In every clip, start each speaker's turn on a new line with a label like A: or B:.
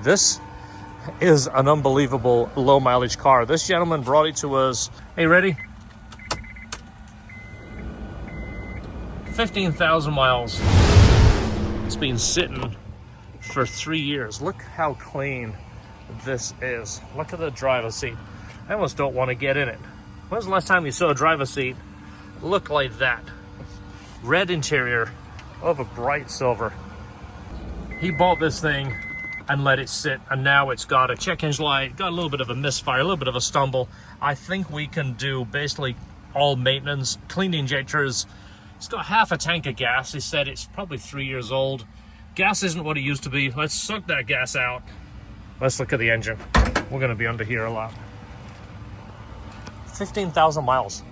A: This is an unbelievable low mileage car. This gentleman brought it to us. Hey, ready? 15,000 miles. It's been sitting for 3 years. Look how clean this is. Look at the driver's seat. I almost don't want to get in it. When's the last time you saw a driver's seat look like that? Red interior of a bright silver. He bought this thing and let it sit, and now it's got a check engine light, got a little bit of a misfire, a little bit of a stumble. I think we can do basically all maintenance, clean the injectors. It's got half a tank of gas. He said it's probably 3 years old. Gas isn't what it used to be. Let's suck that gas out. Let's look at the engine. We're gonna be under here a lot. 15,000 miles.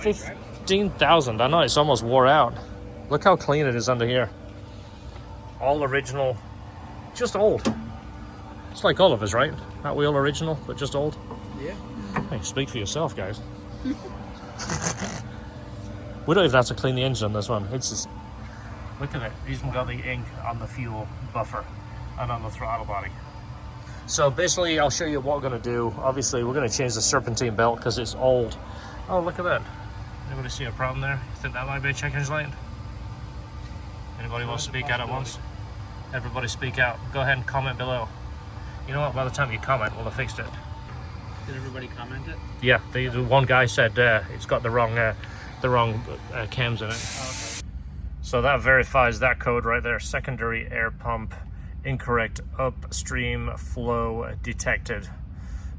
A: 15,000, I know, it's almost wore out. Look how clean it is under here. All original. Just old. It's like all of us, right? Aren't we all original, but just old?
B: Yeah.
A: Hey, speak for yourself, guys. We don't even have to clean the engine on this one. It's just, look at it. He's even got the ink on the fuel buffer and on the throttle body. So basically, I'll show you what we're going to do. Obviously, we're going to change the serpentine belt because it's old. Oh, look at that. Anybody see a problem there? You think that might be a check engine light? Anybody want to speak out at once? Everybody speak out. Go ahead and comment below. You know what? By the time you comment, we'll have fixed it.
B: Did everybody comment it?
A: Yeah, the one guy said it's got the wrong cams in it.
B: Oh, okay.
A: So that verifies that code right there. Secondary air pump incorrect upstream flow detected.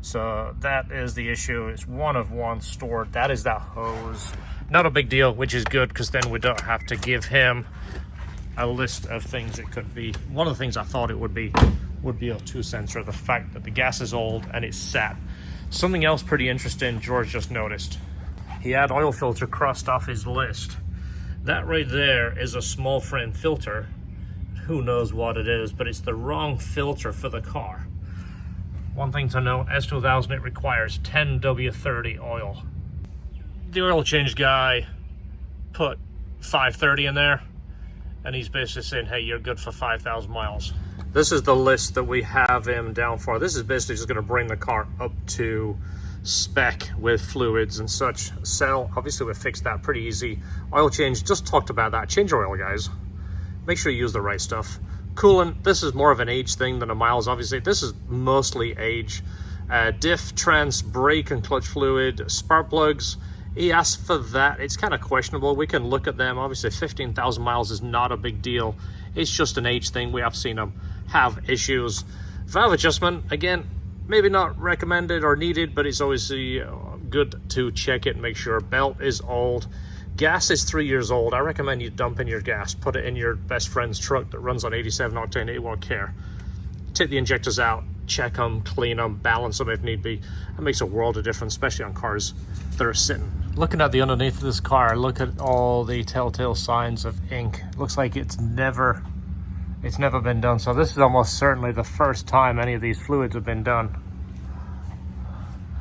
A: So that is the issue. It's one of one stored. That is that hose. Not a big deal, which is good because then we don't have to give him a list of things it could be. One of the things I thought it would be a 2 sensor. The fact that the gas is old and it's sat. Something else pretty interesting George just noticed. He had oil filter crossed off his list. That right there is a small frame filter. Who knows what it is, but it's the wrong filter for the car. One thing to note, S2000, it requires 10W30 oil. The oil change guy put 530 in there, and he's basically saying, hey, you're good for 5,000 miles. This is the list that we have him down for. This is basically just going to bring the car up to spec with fluids and such. So obviously we fixed that pretty easy. Oil change, just talked about that. Change your oil, guys. Make sure you use the right stuff. Coolant, this is more of an age thing than a miles, obviously. This is mostly age. Diff, trans, brake and clutch fluid, spark plugs. He asked for that. It's kind of questionable. We can look at them. Obviously 15,000 miles is not a big deal. It's just an age thing. We have seen them have issues. Valve adjustment, again, maybe not recommended or needed, but it's always good to check it and make sure. Belt is old. Gas is 3 years old. I recommend you dump in your gas. Put it in your best friend's truck that runs on 87 octane. It won't care. Take the injectors out, check them, clean them, balance them if need be. That makes a world of difference, especially on cars that are sitting. Looking at the underneath of this car, look at all the telltale signs of ink. It looks like it's never been done. So this is almost certainly the first time any of these fluids have been done.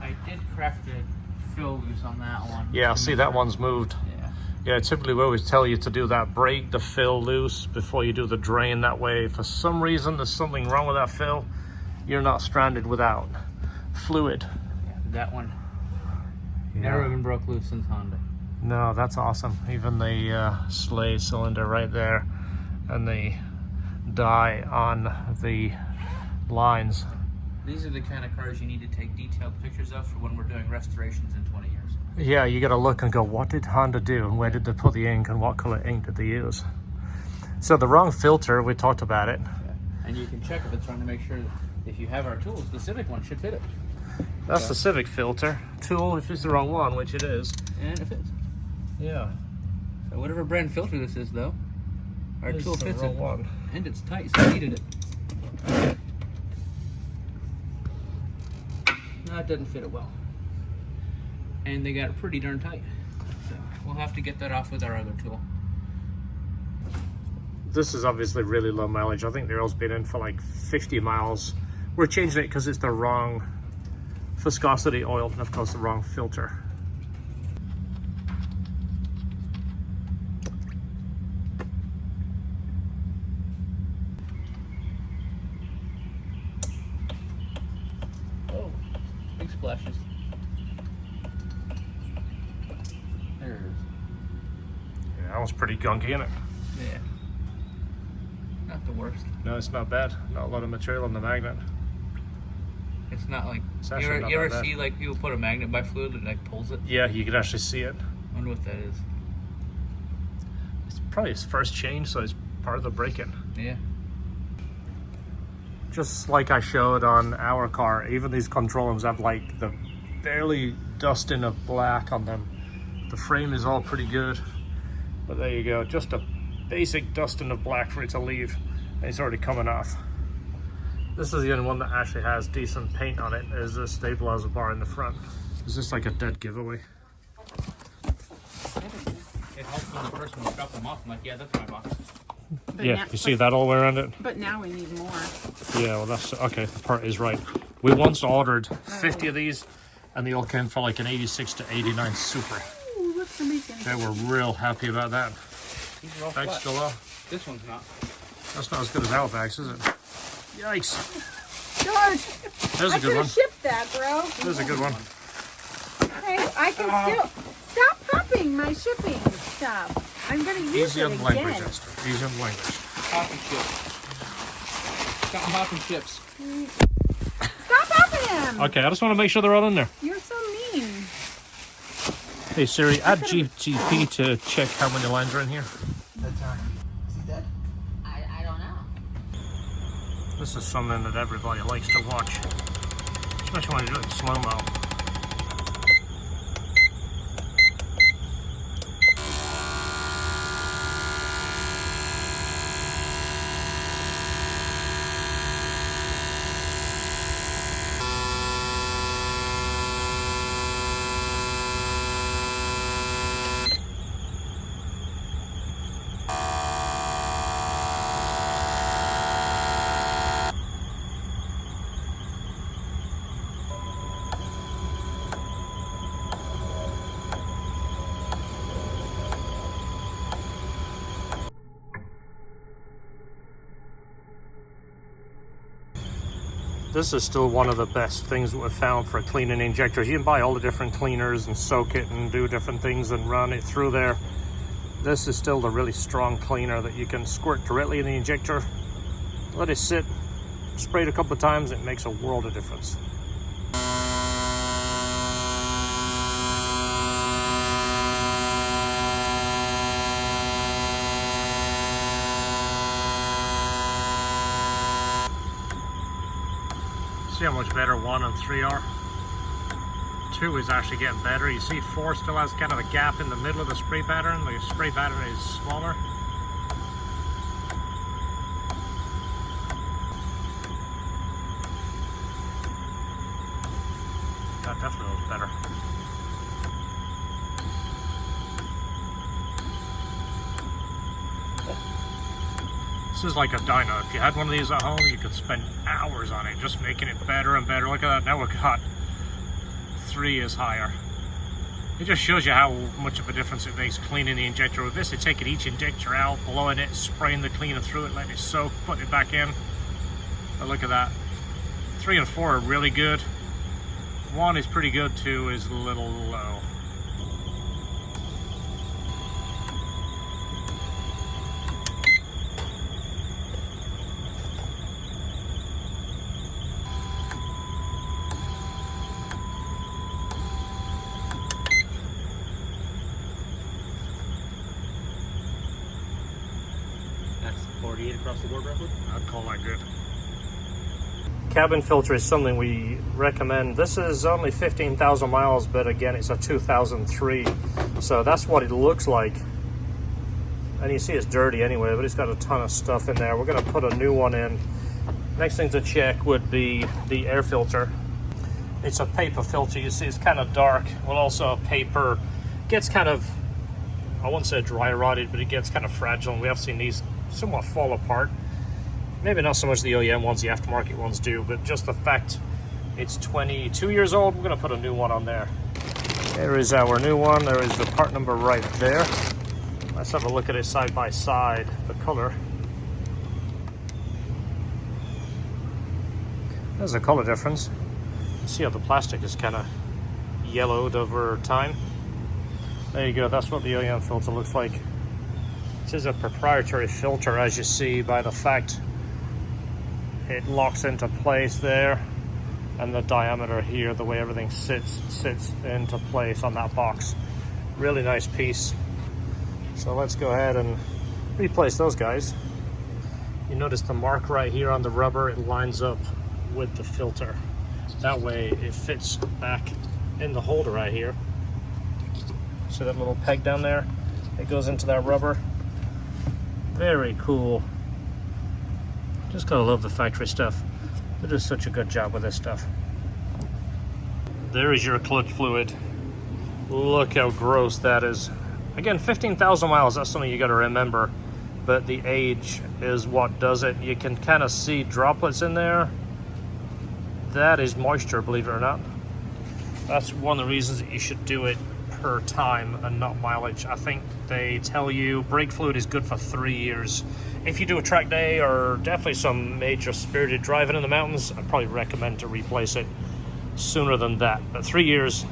B: I did crack the fill loose on that one.
A: Yeah, see that one's moved. Yeah, typically we always tell you to do that. Break the fill loose before you do the drain. That way, if for some reason there's something wrong with that fill, you're not stranded without fluid.
B: Yeah, that one never even broke loose since Honda.
A: No, that's awesome. Even the sleigh cylinder right there and the dye on the lines.
B: These are the kind of cars you need to take detailed pictures of for when we're doing restorations in 20 years.
A: Yeah, you got to look and go, what did Honda do and where did they put the ink and what color ink did they use? So the wrong filter, we talked about it.
B: Yeah. And you can check if it's wrong to make sure that if you have our tools, the Civic one should fit it.
A: That's the Civic filter. Tool, if it's the wrong one, which it is.
B: And it fits.
A: Yeah.
B: So whatever brand filter this is though, our tool fits it.
A: One.
B: And it's tight, so I needed it. No, it doesn't fit it well. And they got it pretty darn tight. So we'll have to get that off with our other tool.
A: This is obviously really low mileage. I think the oil's been in for like 50 miles. We're changing it because it's the wrong viscosity oil and of course the wrong filter.
B: flashes. There it is.
A: Yeah, that was pretty gunky, isn't it?
B: Yeah. Not the worst.
A: No, it's not bad. Not a lot of material on the magnet.
B: It's not like
A: It's
B: you
A: actually
B: ever,
A: not
B: you
A: that
B: ever
A: bad.
B: see like people put a magnet by fluid and like pulls it?
A: Yeah, you can actually see it.
B: I wonder what that is.
A: It's probably his first change, so it's part of the break-in.
B: Yeah.
A: Just like I showed on our car, even these control rooms have like the barely dusting of black on them. The frame is all pretty good, but there you go, just a basic dusting of black for it to leave, and it's already coming off. This is the only one that actually has decent paint on it, is the stabilizer bar in the front. Is this like a dead giveaway?
B: It helps when the person will drop them off. I'm like, yeah, that's my box.
C: But
A: Yeah,
C: now,
A: you see that all the way around it?
C: But now we need more.
A: Yeah, well that's, okay, the part is right. We once ordered 50 of these, and they all came for like an 86 to 89 Super.
C: Ooh, looks amazing.
A: They were real happy about that.
B: These are all
A: Bag's
B: flat.
A: still up.
B: This one's not.
A: That's not as good as our bags, is it? Yikes.
C: George,
A: There's a
C: I
A: good
C: could
A: one.
C: have shipped that, bro.
A: There's a good one.
C: Hey, I can still stop popping my shipping stuff. I'm gonna use
A: Easy
C: it
A: on
C: again.
A: language, Esther. Easy on language.
B: Popping chips. Got popping chips.
C: Stop popping them.
A: Okay, I just want to make sure they're all in there.
C: You're so mean.
A: Hey Siri, add GTP to check how many lines are in here.
D: That's is he dead?
E: I don't know.
A: This is something that everybody likes to watch, especially when you do it in slow-mo. This is still one of the best things that we've found for cleaning injectors. You can buy all the different cleaners and soak it and do different things and run it through there. This is still the really strong cleaner that you can squirt directly in the injector, let it sit, spray it a couple of times, it makes a world of difference. See how much better 1 and 3 are? 2 is actually getting better. You see 4 still has kind of a gap in the middle of the spray pattern. The spray pattern is smaller. That definitely looks better. This is like a dyno. If you had one of these at home, you could spend hours on it, just making it better and better. Look at that, now we've got 3 is higher. It just shows you how much of a difference it makes cleaning the injector. With this, it's taking each injector out, blowing it, spraying the cleaner through it, letting it soak, putting it back in. But look at that. 3 and 4 are really good. 1 is pretty good, 2 is a little low.
B: That's 48 across the board, roughly.
A: I'd call that good. Cabin filter is something we recommend. This is only 15,000 miles, but again, it's a 2003. So that's what it looks like. And you see it's dirty anyway, but it's got a ton of stuff in there. We're gonna put a new one in. Next thing to check would be the air filter. It's a paper filter. You see it's kind of dark. Well, also paper gets kind of, I wouldn't say dry rotted, but it gets kind of fragile. And we have seen these somewhat fall apart. Maybe not so much the OEM ones, the aftermarket ones do, but just the fact it's 22 years old, we're gonna put a new one on there. There is our new one. There is the part number right there. Let's have a look at it side by side, the color. There's a color difference. See how the plastic is kind of yellowed over time. There you go, that's what the OEM filter looks like. This is a proprietary filter, as you see by the fact it locks into place there, and the diameter here, the way everything sits into place on that box. Really nice piece. So let's go ahead and replace those guys. You notice the mark right here on the rubber, it lines up with the filter. That way it fits back in the holder right here. See that little peg down there? It goes into that rubber. Very cool. Just gotta love the factory stuff. They do such a good job with this stuff. There is your clutch fluid. Look how gross that is. Again, 15,000 miles, that's something you gotta remember. But the age is what does it. You can kind of see droplets in there. That is moisture, believe it or not. That's one of the reasons that you should do it per time and not mileage. I think they tell you brake fluid is good for 3 years. If you do a track day or definitely some major spirited driving in the mountains, I'd probably recommend to replace it sooner than that. But 3 years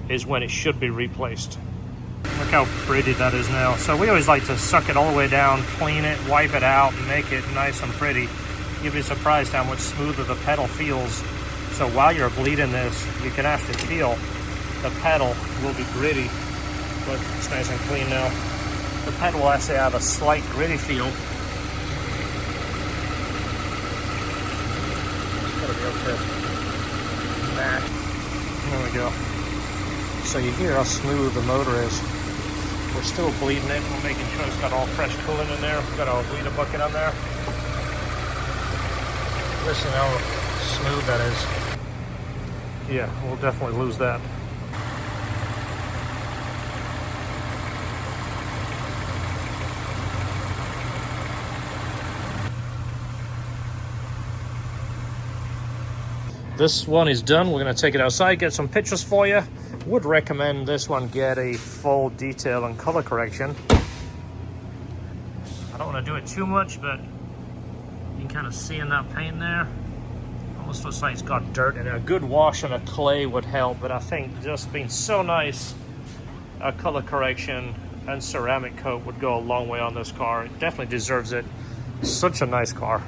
A: is when it should be replaced. Look how pretty that is now. So we always like to suck it all the way down, clean it, wipe it out, and make it nice and pretty. You'll be surprised how much smoother the pedal feels. So while you're bleeding this, you can actually feel the pedal will be gritty, but it's nice and clean now. The pedal will actually have a slight gritty feel. It's gotta be up to match. There we go. So you hear how smooth the motor is. We're still bleeding it. We're making sure it's got all fresh coolant in there. We've got our bleeder bucket on there. Listen how smooth that is. Yeah, we'll definitely lose that. This one is done. We're going to take it outside, get some pictures for you. Would recommend this one get a full detail and color correction. I don't want to do it too much, but you can kind of see in that paint there. Almost looks like it's got dirt in it. A good wash and a clay would help, but I think just being so nice, a color correction and ceramic coat would go a long way on this car. It definitely deserves it. Such a nice car.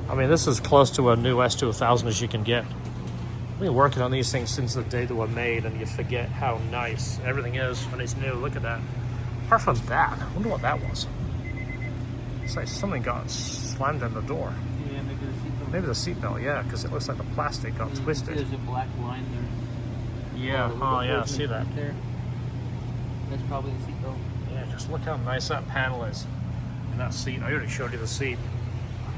A: I mean, this is close to a new S2000 as you can get. I've been working on these things since the day they were made, and you forget how nice everything is when it's new. Look at that. Apart from that, I wonder what that was. It's like something got slammed in the door.
B: Yeah, maybe the seatbelt.
A: Maybe the seatbelt, yeah, because it looks like the plastic got twisted.
B: There's a black line there.
A: Yeah, oh yeah, I see that.
B: Right there. That's probably the seatbelt.
A: Yeah, just look how nice that panel is. And that seat, I already showed you the seat.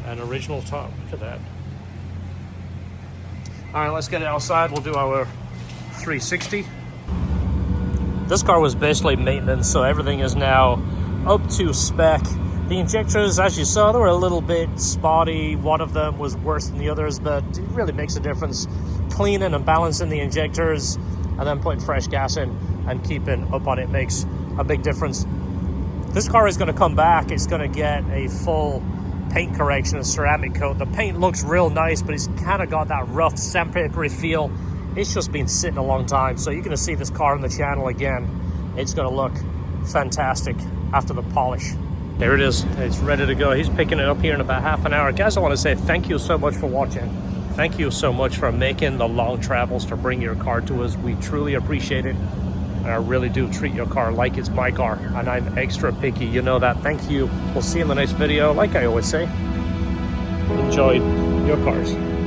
A: An original top, look at that. All right, let's get it outside. We'll do our 360. This car was basically maintenance, so everything is now up to spec. The injectors, as you saw, they were a little bit spotty. One of them was worse than the others, but it really makes a difference. Cleaning and balancing the injectors and then putting fresh gas in and keeping up on it makes a big difference. This car is going to come back. It's going to get a full paint correction and ceramic coat. The paint looks real nice, but it's kind of got that rough sandpapery feel. It's just been sitting a long time, so you're going to see this car on the channel again. It's going to look fantastic after the polish. There it is. It's ready to go. He's picking it up here in about half an hour. Guys, I want to say thank you so much for watching. Thank you so much for making the long travels to bring your car to us. We truly appreciate it. And I really do treat your car like it's my car, and I'm extra picky, you know that. Thank you. We'll see you in the next video. Like I always say, enjoy your cars.